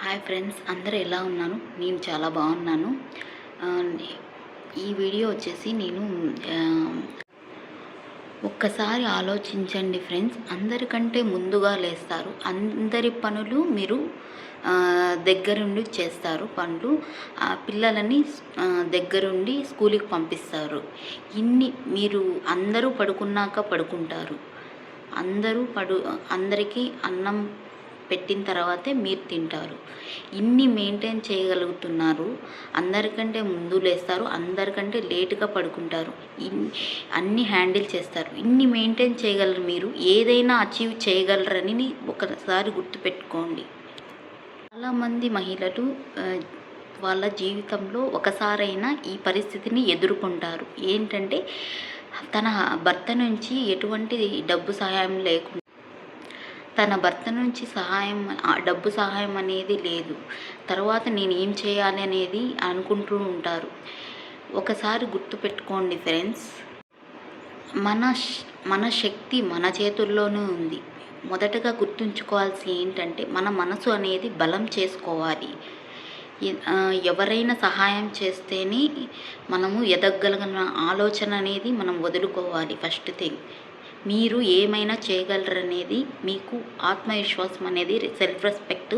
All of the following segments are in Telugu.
హాయ్ ఫ్రెండ్స్, అందరూ ఎలా ఉన్నారు? నేను చాలా బాగున్నాను. ఈ వీడియో వచ్చేసి నేను ఒక్కసారి ఆలోచించండి ఫ్రెండ్స్. అందరికంటే ముందుగా లేస్తారు. అందరి పనులు మీరు దగ్గరుండి చేస్తారు. పనులు పిల్లలని దగ్గరుండి స్కూల్కి పంపిస్తారు. మీరు అందరూ పడుకున్నాక పడుకుంటారు. అందరికీ అన్నం పెట్టిన తర్వాతే మీరు తింటారు. ఇన్ని మెయింటైన్ చేయగలుగుతున్నారు. అందరికంటే ముందు లేస్తారు, అందరికంటే లేటుగా పడుకుంటారు, అన్నీ హ్యాండిల్ చేస్తారు. ఇన్ని మెయింటైన్ చేయగలరు. మీరు ఏదైనా అచీవ్ చేయగలరని ఒకసారి గుర్తుపెట్టుకోండి. చాలామంది మహిళలు వాళ్ళ జీవితంలో ఒకసారైనా ఈ పరిస్థితిని ఎదుర్కొంటారు. ఏంటంటే తన భర్త నుంచి ఎటువంటి డబ్బు సహాయం లేకుండా, తన భర్త నుంచి డబ్బు సహాయం అనేది లేదు. తర్వాత నేను ఏం చేయాలి అనేది అనుకుంటూ ఉంటారు. ఒకసారి గుర్తుపెట్టుకోండి ఫ్రెండ్స్, మన శక్తి మన చేతుల్లోనే ఉంది. మొదటగా గుర్తుంచుకోవాల్సి ఏంటంటే మన మనసు అనేది బలం చేసుకోవాలి. ఎవరైనా సహాయం చేస్తేనే మనము ఎదగగలిగిన ఆలోచన అనేది మనం వదులుకోవాలి. ఫస్ట్ థింగ్, మీరు ఏమైనా చేయగలరనేది మీకు ఆత్మవిశ్వాసం అనేది, సెల్ఫ్ రెస్పెక్ట్,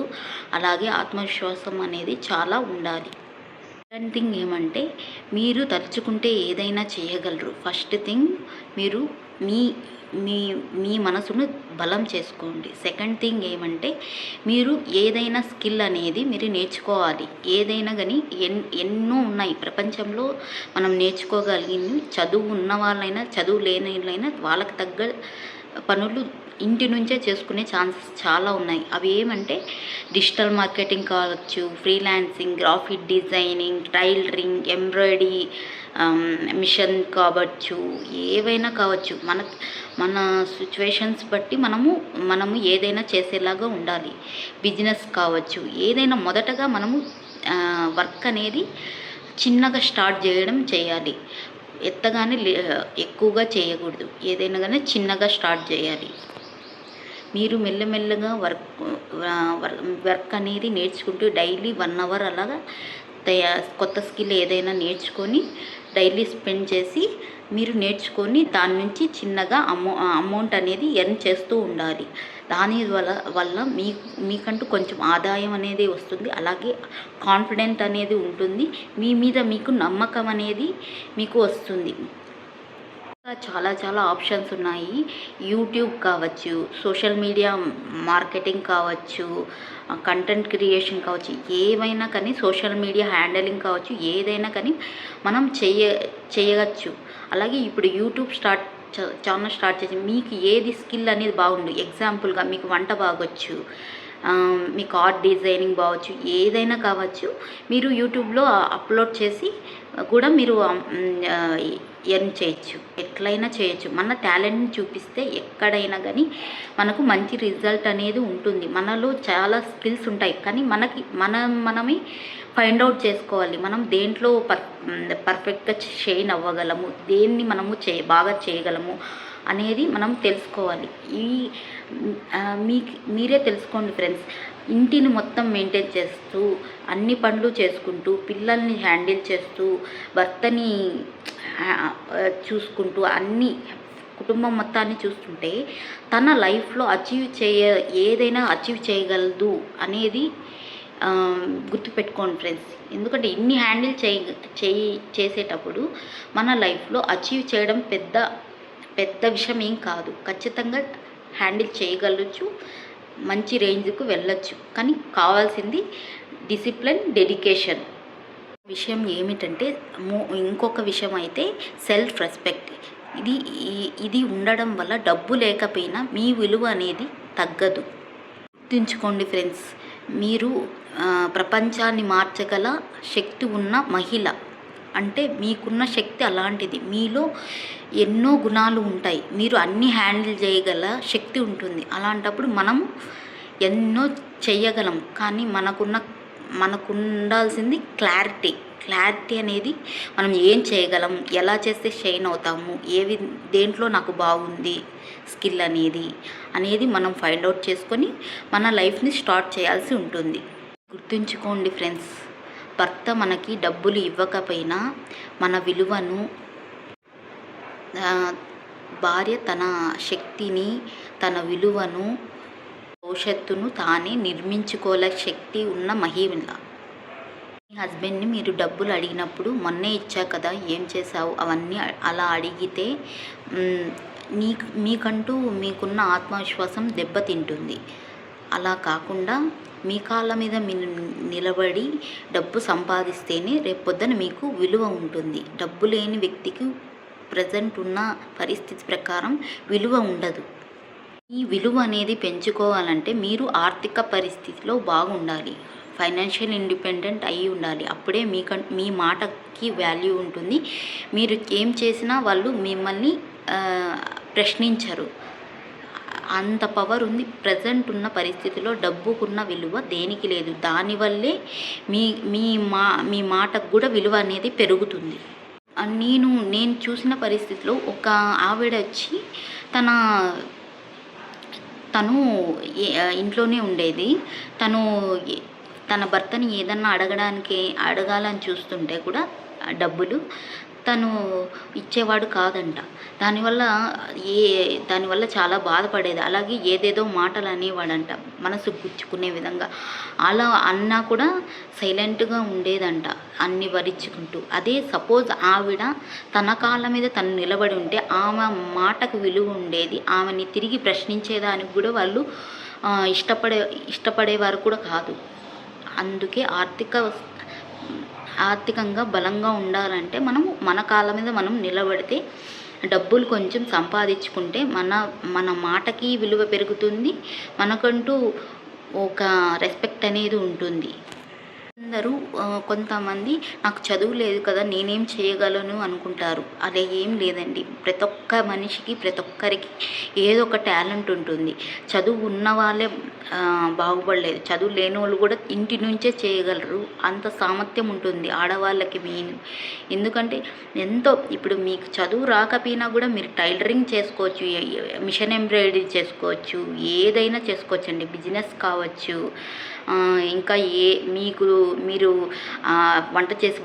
అలాగే ఆత్మవిశ్వాసం అనేది చాలా ఉండాలి. సెకండ్ థింగ్ ఏమంటే మీరు తలుచుకుంటే ఏదైనా చేయగలరు. ఫస్ట్ థింగ్, మీరు మీ మీ మీ మనసును బలం చేసుకోండి. సెకండ్ థింగ్ ఏమంటే మీరు ఏదైనా స్కిల్ అనేది మీరు నేర్చుకోవాలి. ఏదైనా కానీ ఎన్నో ఉన్నాయి ప్రపంచంలో మనం నేర్చుకోగలిగింది. చదువు ఉన్న వాళ్ళైనా చదువు లేని వాళ్ళైనా వాళ్ళకి తగ్గ పనులు ఇంటి నుంచే చేసుకునే ఛాన్సెస్ చాలా ఉన్నాయి. అవి ఏమంటే డిజిటల్ మార్కెటింగ్ కావచ్చు, freelancing, graphic designing, tailoring, embroidery, machine కావచ్చు, ఏవైనా కావచ్చు. మన సిచ్యువేషన్స్ బట్టి మనము ఏదైనా చేసేలాగా ఉండాలి. బిజినెస్ కావచ్చు, ఏదైనా మొదటగా మనము వర్క్ అనేది చిన్నగా స్టార్ట్ చేయాలి. ఎత్తగానే ఎక్కువగా చేయకూడదు. ఏదైనా కానీ చిన్నగా స్టార్ట్ చేయాలి. మీరు మెల్లమెల్లగా వర్క్ అనేది నేర్చుకుంటూ డైలీ 1 అవర్ అలాగా కొత్త స్కిల్ ఏదైనా నేర్చుకొని డైలీ స్పెండ్ చేసి మీరు నేర్చుకొని దాని నుంచి చిన్నగా అమౌంట్ అనేది ఎర్న్ చేస్తూ ఉండాలి. దాని వల్ల మీకంటూ కొంచెం ఆదాయం అనేది వస్తుంది. అలాగే కాన్ఫిడెంట్ అనేది ఉంటుంది. మీ మీద మీకు నమ్మకం అనేది మీకు వస్తుంది. చాలా చాలా ఆప్షన్స్ ఉన్నాయి. యూట్యూబ్ కావచ్చు, సోషల్ మీడియా మార్కెటింగ్ కావచ్చు, కంటెంట్ క్రియేషన్ కావచ్చు, ఏవైనా కానీ సోషల్ మీడియా హ్యాండలింగ్ కావచ్చు, ఏదైనా కానీ మనం చేయవచ్చు. అలాగే ఇప్పుడు యూట్యూబ్ ఛానల్ స్టార్ట్ చేసి మీకు ఏది స్కిల్ అనేది బాగుంది. ఎగ్జాంపుల్గా మీకు వంట బాగొచ్చు, మీకు ఆర్ట్ డిజైనింగ్ బాగొచ్చు, ఏదైనా కావచ్చు. మీరు యూట్యూబ్లో అప్లోడ్ చేసి కూడా మీరు ఎర్న్ చేయొచ్చు. ఎట్లయినా చేయొచ్చు. మన టాలెంట్ని చూపిస్తే ఎక్కడైనా కానీ మనకు మంచి రిజల్ట్ అనేది ఉంటుంది. మనలో చాలా స్కిల్స్ ఉంటాయి, కానీ మనమే ఫైండ్ అవుట్ చేసుకోవాలి. మనం దేంట్లో పర్ఫెక్ట్గా షైన్ అవ్వగలము, దేన్ని మనము బాగా చేయగలము అనేది మనం తెలుసుకోవాలి. మీరే తెలుసుకోండి ఫ్రెండ్స్. ఇంటిని మొత్తం మెయింటైన్ చేస్తూ, అన్ని పనులు చేసుకుంటూ, పిల్లల్ని హ్యాండిల్ చేస్తూ, భర్తని చూసుకుంటూ, అన్ని కుటుంబం మొత్తాన్ని చూస్తుంటే తన లైఫ్లో ఏదైనా అచీవ్ చేయగలదు అనేది గుర్తుపెట్టుకోండి ఫ్రెండ్స్. ఎందుకంటే ఇన్ని హ్యాండిల్ చేసేటప్పుడు మన లైఫ్లో అచీవ్ చేయడం పెద్ద విషయం ఏం కాదు. ఖచ్చితంగా హ్యాండిల్ చేయగలచ్చు, మంచి రేంజ్కు వెళ్ళొచ్చు. కానీ కావాల్సింది డిసిప్లిన్, డెడికేషన్. విషయం ఏమిటంటే ఇంకొక విషయం అయితే సెల్ఫ్ రెస్పెక్ట్. ఇది ఉండడం వల్ల డబ్బు లేకపోయినా మీ విలువ అనేది తగ్గదు. గుర్తుంచుకోండి ఫ్రెండ్స్, మీరు ప్రపంచాన్ని మార్చగల శక్తి ఉన్న మహిళ. అంటే మీకున్న శక్తి అలాంటిది. మీలో ఎన్నో గుణాలు ఉంటాయి. మీరు అన్నీ హ్యాండిల్ చేయగల శక్తి ఉంటుంది. అలాంటప్పుడు మనము ఎన్నో చెయ్యగలం. కానీ మనకు ఉండాల్సింది క్లారిటీ అనేది. మనం ఏం చేయగలం, ఎలా చేస్తే షైన్ అవుతాము, దేంట్లో నాకు బాగుంది స్కిల్ అనేది మనం ఫైండ్ అవుట్ చేసుకొని మన లైఫ్ని స్టార్ట్ చేయాల్సి ఉంటుంది. గుర్తుంచుకోండి ఫ్రెండ్స్, భర్త మనకి డబ్బులు ఇవ్వకపోయినా మన విలువను, భార్య తన శక్తిని, తన విలువను, భవిష్యత్తును తానే నిర్మించుకోలే శక్తి ఉన్న మహిళ. మీ హస్బెండ్ని మీరు డబ్బులు అడిగినప్పుడు మొన్నే ఇచ్చా కదా ఏం చేసావు అవన్నీ అలా అడిగితే మీకంటూ మీకున్న ఆత్మవిశ్వాసం దెబ్బతింటుంది. అలా కాకుండా మీ కాళ్ళ మీద మీరు నిలబడి డబ్బు సంపాదిస్తేనే రేపొద్దున మీకు విలువ ఉంటుంది. డబ్బు లేని వ్యక్తికి ప్రజెంట్ ఉన్న పరిస్థితి ప్రకారం విలువ ఉండదు. ఈ విలువ అనేది పెంచుకోవాలంటే మీరు ఆర్థిక పరిస్థితిలో బాగుండాలి, ఫైనాన్షియల్ ఇండిపెండెంట్ అయి ఉండాలి. అప్పుడే మీ మాటకి వాల్యూ ఉంటుంది. మీరు ఏం చేసినా వాళ్ళు మిమ్మల్ని ప్రశ్నించరు. అంత పవర్ ఉంది. ప్రజెంట్ ఉన్న పరిస్థితిలో డబ్బుకున్న విలువ దేనికి లేదు. దానివల్లే మీ మీ మాటకు కూడా విలువ అనేది పెరుగుతుంది. నేను చూసిన పరిస్థితిలో ఒక ఆవిడ వచ్చి తను ఇంట్లోనే ఉండేది. తన భర్తని ఏదన్నా అడగాలని చూస్తుంటే కూడా డబ్బులు తను ఇచ్చేవాడు కాదంట. దానివల్ల చాలా బాధపడేది. అలాగే ఏదేదో మాటలు అనేవాడంట మనసు గుచ్చుకునే విధంగా. అలా అన్నా కూడా సైలెంట్గా ఉండేదంట అన్ని భరించుకుంటూ. అదే సపోజ్ ఆవిడ తన కాళ్ళ మీద తను నిలబడి ఉంటే ఆమె మాటకు విలువ ఉండేది. ఆమెని తిరిగి ప్రశ్నించేదానికి కూడా వాళ్ళు ఇష్టపడేవారు కూడా కాదు. అందుకే ఆర్థికంగా బలంగా ఉండాలంటే మన కాళ్ళ మీద మనం నిలబడితే, డబ్బులు కొంచెం సంపాదించుకుంటే మన మాటకి విలువ పెరుగుతుంది. మనకంటూ ఒక రెస్పెక్ట్ అనేది ఉంటుంది. కొంతమంది నాకు చదువు లేదు కదా నేనేం చేయగలను అనుకుంటారు. అలా ఏం లేదండి. ప్రతి ఒక్క మనిషికి, ప్రతి ఒక్కరికి ఏదో ఒక టాలెంట్ ఉంటుంది. చదువు ఉన్న వాళ్ళే బాగుపడలేదు, చదువు లేని వాళ్ళు కూడా ఇంటి నుంచే చేయగలరు. అంత సామర్థ్యం ఉంటుంది ఆడవాళ్ళకి మెయిన్. ఎందుకంటే ఇప్పుడు మీకు చదువు రాకపోయినా కూడా మీరు టైలరింగ్ చేసుకోవచ్చు, మిషన్ ఎంబ్రాయిడరీ చేసుకోవచ్చు, ఏదైనా చేసుకోవచ్చండి. బిజినెస్ కావచ్చు. ఇంకా మీరు వంట చేసి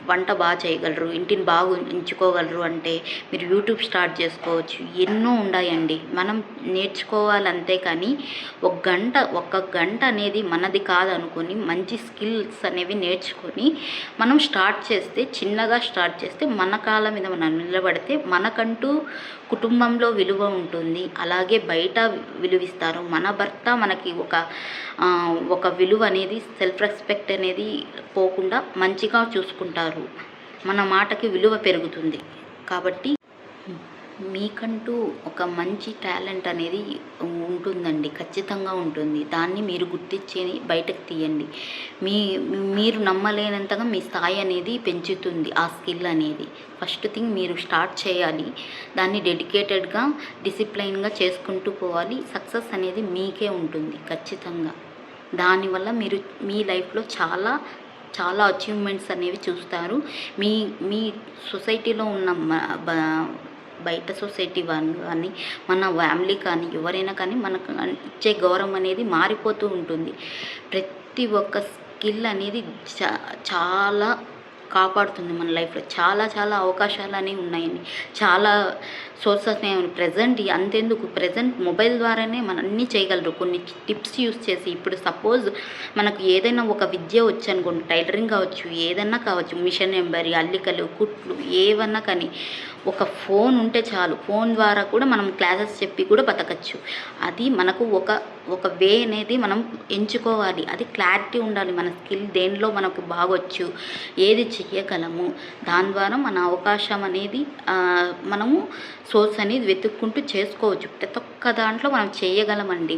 వంట బాగా చేయగలరు, ఇంటిని బాగా ఉంచుకోగలరు అంటే మీరు యూట్యూబ్ స్టార్ట్ చేసుకోవచ్చు. ఎన్నో ఉన్నాయండి, మనం నేర్చుకోవాలంతే. కానీ ఒక గంట అనేది మనది కాదనుకొని మంచి స్కిల్స్ అనేవి నేర్చుకొని మనం చిన్నగా స్టార్ట్ చేస్తే మన కాళ్ళ మీద మనం నిలబడితే మనకంటూ కుటుంబంలో విలువ ఉంటుంది. అలాగే బయట విలువిస్తారు. మన భర్త మనకి ఒక విలువ అనేది, సెల్ఫ్ రెస్పెక్ట్ అనేది పోకుండా మంచిగా చూసుకుంటారు. మన మాటకి విలువ పెరుగుతుంది. కాబట్టి మీకంటూ ఒక మంచి టాలెంట్ అనేది ఉంటుందండి, ఖచ్చితంగా ఉంటుంది. దాన్ని మీరు గుర్తించి బయటకు తీయండి. మీరు నమ్మలేనంతగా మీ స్థాయి అనేది పెంచుతుంది ఆ స్కిల్ అనేది. ఫస్ట్ థింగ్ మీరు స్టార్ట్ చేయాలి. దాన్ని డెడికేటెడ్గా, డిసిప్లైన్గా చేసుకుంటూ పోవాలి. సక్సెస్ అనేది మీకే ఉంటుంది ఖచ్చితంగా. దానివల్ల మీరు మీ లైఫ్లో చాలా చాలా అచీవ్మెంట్స్ అనేవి చూస్తారు. మీ సొసైటీలో ఉన్న బయట సొసైటీ వాళ్ళు కానీ, మన ఫ్యామిలీ కానీ, ఎవరైనా కానీ మనకు ఇచ్చే గౌరవం అనేది మారిపోతూ ఉంటుంది. ప్రతి ఒక్క స్కిల్ అనేది చాలా కాపాడుతుంది మన లైఫ్లో. చాలా చాలా అవకాశాలు అనేవి ఉన్నాయండి. చాలా సోర్సెస్ అనేవి ప్రజెంట్ అంతెందుకు, ప్రజెంట్ మొబైల్ ద్వారానే మనం అన్నీ చేయగలరు. కొన్ని టిప్స్ యూస్ చేసి, ఇప్పుడు సపోజ్ మనకు ఏదైనా ఒక విద్య వచ్చు అనుకోండి, టైలరింగ్ కావచ్చు, ఏదన్నా కావచ్చు, మిషన్ ఎంబ్రాయిడరీ, అల్లికలు, కుట్లు, ఏవన్నా కానీ ఒక ఫోన్ ఉంటే చాలు. ఫోన్ ద్వారా కూడా మనం క్లాసెస్ చెప్పి కూడా బతకచ్చు. అది మనకు ఒక వే అనేది మనం ఎంచుకోవాలి. అది క్లారిటీ ఉండాలి. మన స్కిల్ దేనిలో మనకు బాగొచ్చు, ఏది చెయ్యగలము, దాని ద్వారా మన అవకాశం అనేది మనము సోర్స్ అనేది వెతుక్కుంటూ చేసుకోవచ్చు. ప్రతి ఒక్క దాంట్లో మనం చేయగలమండి.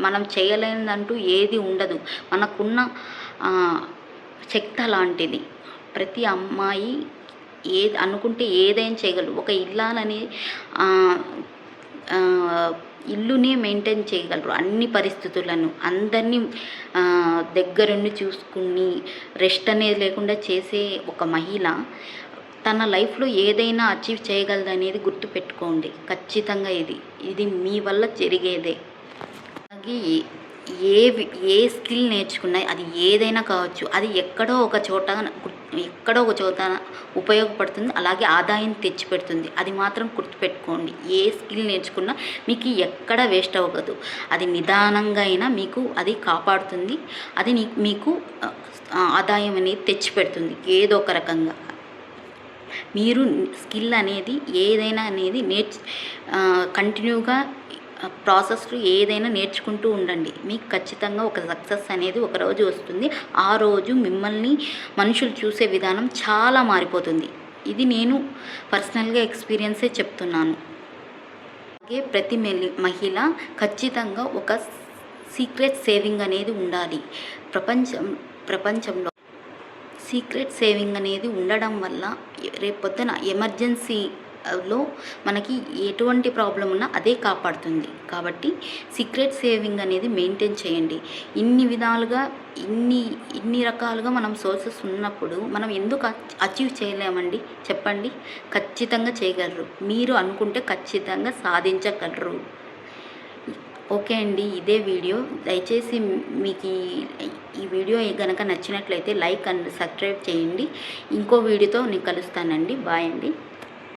మనం చేయలేనిదంటూ ఏది ఉండదు. మనకున్న శక్తి అలాంటిది. ప్రతి అమ్మాయి అనుకుంటే ఏదైనా చేయగలరు. ఒక ఇల్లాలని ఇల్లునే మెయింటైన్ చేయగలరు. అన్ని పరిస్థితులను అందరినీ దగ్గరుండి చూసుకుని రెస్ట్ అనేది లేకుండా చేసే ఒక మహిళ తన లైఫ్లో ఏదైనా అచీవ్ చేయగలదనేది గుర్తుపెట్టుకోండి ఖచ్చితంగా. ఇది మీ వల్ల జరిగేదే. అలాగే ఏ స్కిల్ నేర్చుకున్నా అది ఏదైనా కావచ్చు, అది ఎక్కడో ఒక చోట ఉపయోగపడుతుంది, అలాగే ఆదాయం తెచ్చిపెడుతుంది. అది మాత్రం గుర్తుపెట్టుకోండి. ఏ స్కిల్ నేర్చుకున్నా మీకు ఎక్కడ వేస్ట్ అవ్వదు. అది నిదానంగా అయినా మీకు అది కాపాడుతుంది. అది మీకు ఆదాయం అనేది తెచ్చిపెడుతుంది ఏదో ఒక రకంగా. మీరు స్కిల్ అనేది ఏదైనా అనేది కంటిన్యూగా ప్రాసెస్లో ఏదైనా నేర్చుకుంటూ ఉండండి. మీకు ఖచ్చితంగా ఒక సక్సెస్ అనేది ఒకరోజు వస్తుంది. ఆ రోజు మిమ్మల్ని మనుషులు చూసే విధానం చాలా మారిపోతుంది. ఇది నేను పర్సనల్గా ఎక్స్పీరియన్సే చెప్తున్నాను. అలాగే ప్రతి మహిళ ఖచ్చితంగా ఒక సీక్రెట్ సేవింగ్ అనేది ఉండాలి. ప్రపంచంలో సీక్రెట్ సేవింగ్ అనేది ఉండడం వల్ల రేపొద్దున ఎమర్జెన్సీలో మనకి ఎటువంటి ప్రాబ్లం ఉన్నా అదే కాపాడుతుంది. కాబట్టి సీక్రెట్ సేవింగ్ అనేది మెయింటైన్ చేయండి. ఇన్ని విధాలుగా ఇన్ని రకాలుగా మనం సోర్సెస్ ఉన్నప్పుడు మనం ఎందుకు అచీవ్ చేయలేమండి చెప్పండి? ఖచ్చితంగా చేయగలరు. మీరు అనుకుంటే ఖచ్చితంగా సాధించగలరు. ఓకే అండి, ఇదే వీడియో. దయచేసి మీకు ఈ వీడియో కనుక నచ్చినట్లయితే లైక్ అండ్ సబ్స్క్రైబ్ చేయండి. ఇంకో వీడియోతో నేను కలుస్తానండి. బాయ్ అండి.